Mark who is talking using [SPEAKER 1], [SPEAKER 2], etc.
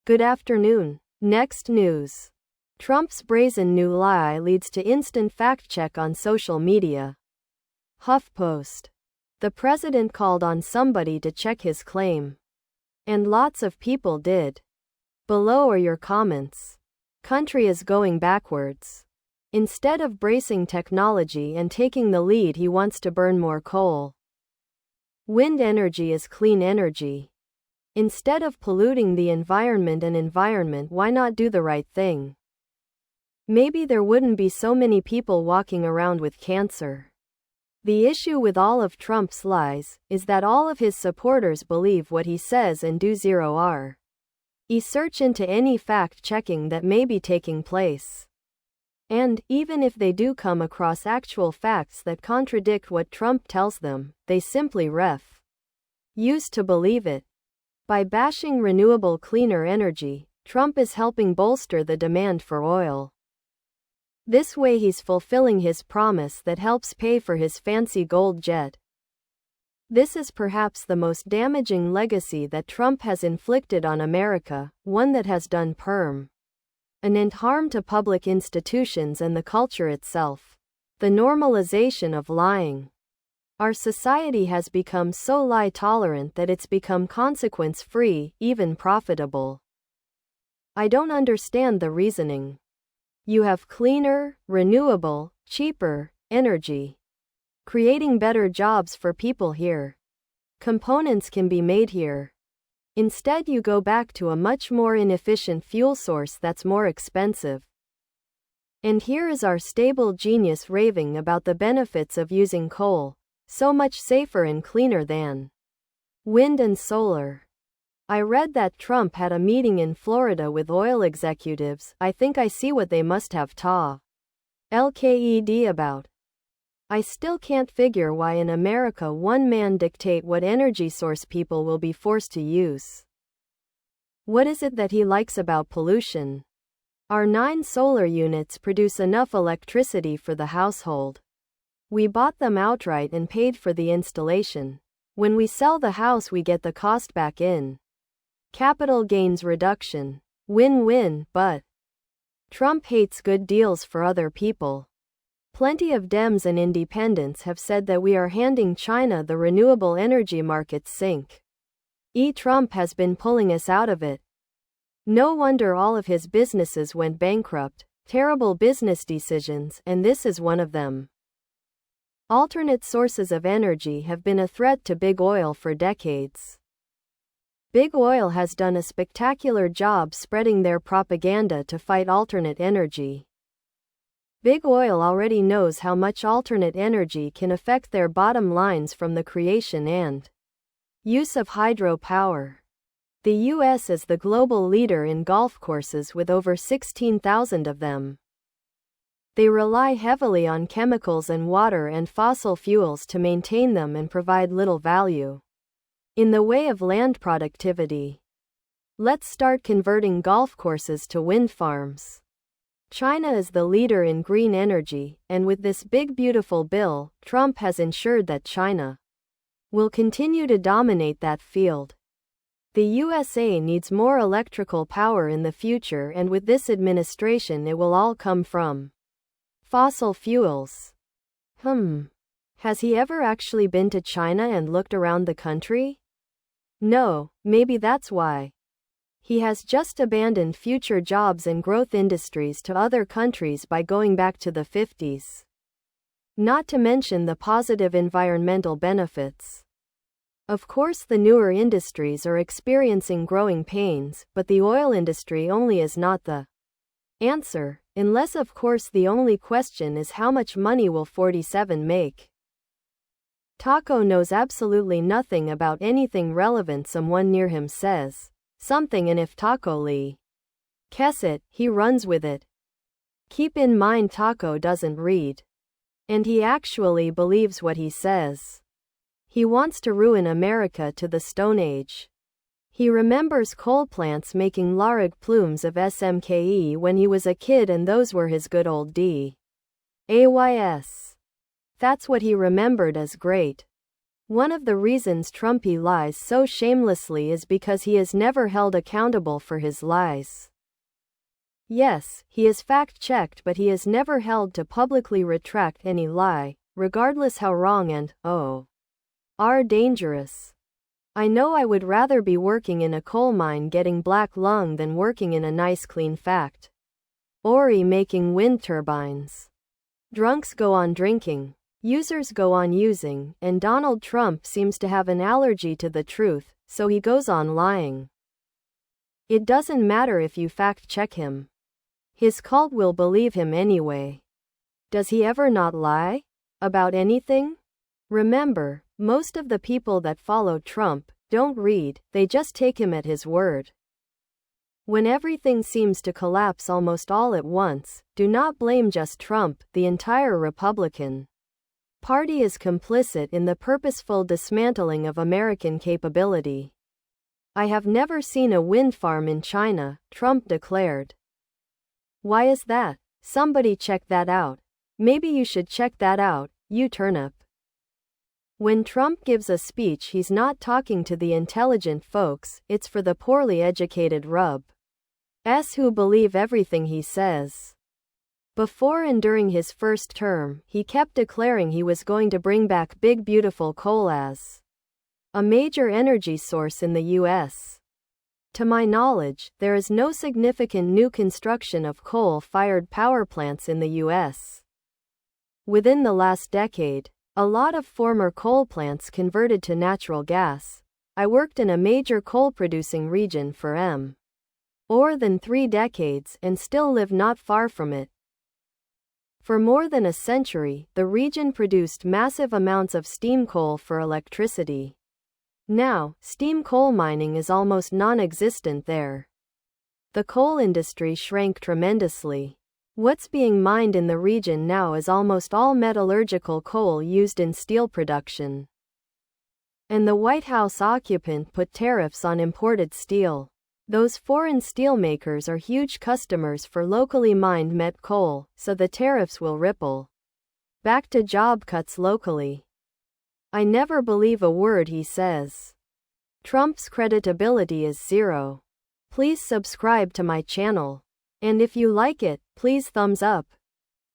[SPEAKER 1] Good afternoon. Next news. Trump's brazen new lie leads to instant fact-check on social media. HuffPost. The president called on somebody to check his claim. And lots of people did. Below are your comments. Country is going backwards. Instead of bracing technology and taking the lead, he wants to burn more coal. Wind energy is clean energy. Instead of polluting the environment, why not do the right thing? Maybe there wouldn't be so many people walking around with cancer. The issue with all of Trump's lies is that all of his supporters believe what he says and do zero research into any fact-checking that may be taking place. And, even if they do come across actual facts that contradict what Trump tells them, they simply refuse to believe it. By bashing renewable cleaner energy, Trump is helping bolster the demand for oil. This way he's fulfilling his promise that helps pay for his fancy gold jet. This is perhaps the most damaging legacy that Trump has inflicted on America, one that has done permanent harm to public institutions and the culture itself. The normalization of lying. Our society has become so lie-tolerant that it's become consequence-free, even profitable. I don't understand the reasoning. You have cleaner, renewable, cheaper energy. Creating better jobs for people here. Components can be made here. Instead, you go back to a much more inefficient fuel source that's more expensive. And here is our stable genius raving about the benefits of using coal. So much safer and cleaner than wind and solar. I read that Trump had a meeting in Florida with oil executives. I think I see what they must have talked about. I still can't figure why in America one man dictate what energy source people will be forced to use. What is it that he likes about pollution? Our 9 solar units produce enough electricity for the household. We bought them outright and paid for the installation. When we sell the house, we get the cost back in. Capital gains reduction. Win-win, but Trump hates good deals for other people. Plenty of Dems and independents have said that we are handing China the renewable energy market sink. Trump has been pulling us out of it. No wonder all of his businesses went bankrupt. Terrible business decisions, and this is one of them. Alternate sources of energy have been a threat to Big Oil for decades. Big Oil has done a spectacular job spreading their propaganda to fight alternate energy. Big Oil already knows how much alternate energy can affect their bottom lines, from the creation and use of hydropower. The U.S. is the global leader in golf courses with over 16,000 of them. They rely heavily on chemicals and water and fossil fuels to maintain them and provide little value in the way of land productivity. Let's start converting golf courses to wind farms. China is the leader in green energy, and with this big beautiful bill, Trump has ensured that China will continue to dominate that field. The USA needs more electrical power in the future, and with this administration it will all come from fossil fuels. Has he ever actually been to China and looked around the country? No, maybe that's why. He has just abandoned future jobs and growth industries to other countries by going back to the 50s. Not to mention the positive environmental benefits. Of course, the newer industries are experiencing growing pains, but the oil industry only is not the answer, unless of course the only question is how much money will 47 make. Taco knows absolutely nothing about anything relevant. Someone near him says something, and if Taco Lee guesses it, he runs with it. Keep in mind Taco doesn't read. And he actually believes what he says. He wants to ruin America to the Stone Age. He remembers coal plants making large plumes of SMKE when he was a kid, and those were his good old days. That's what he remembered as great. One of the reasons Trumpy lies so shamelessly is because he is never held accountable for his lies. Yes, he is fact-checked, but he is never held to publicly retract any lie, regardless how wrong and, are dangerous. I know I would rather be working in a coal mine getting black lung than working in a nice clean factory making wind turbines. Drunks go on drinking. Users go on using, and Donald Trump seems to have an allergy to the truth, so he goes on lying. It doesn't matter if you fact-check him. His cult will believe him anyway. Does he ever not lie? About anything? Remember, most of the people that follow Trump don't read, they just take him at his word. When everything seems to collapse almost all at once, do not blame just Trump, the entire Republican Party is complicit in the purposeful dismantling of American capability. I have never seen a wind farm in China, Trump declared. Why is that? Somebody check that out. Maybe you should check that out, you turnip. When Trump gives a speech, he's not talking to the intelligent folks, it's for the poorly educated rubs who believe everything he says. Before and during his first term, he kept declaring he was going to bring back big beautiful coal as a major energy source in the U.S. To my knowledge, there is no significant new construction of coal-fired power plants in the U.S. Within the last decade, a lot of former coal plants converted to natural gas. I worked in a major coal-producing region for more than 3 decades and still live not far from it. For more than a century, the region produced massive amounts of steam coal for electricity. Now, steam coal mining is almost non-existent there. The coal industry shrank tremendously. What's being mined in the region now is almost all metallurgical coal used in steel production. And the White House occupant put tariffs on imported steel. Those foreign steelmakers are huge customers for locally mined met coal, so the tariffs will ripple back to job cuts locally. I never believe a word he says. Trump's credibility is zero. Please subscribe to my channel. And if you like it, please thumbs up.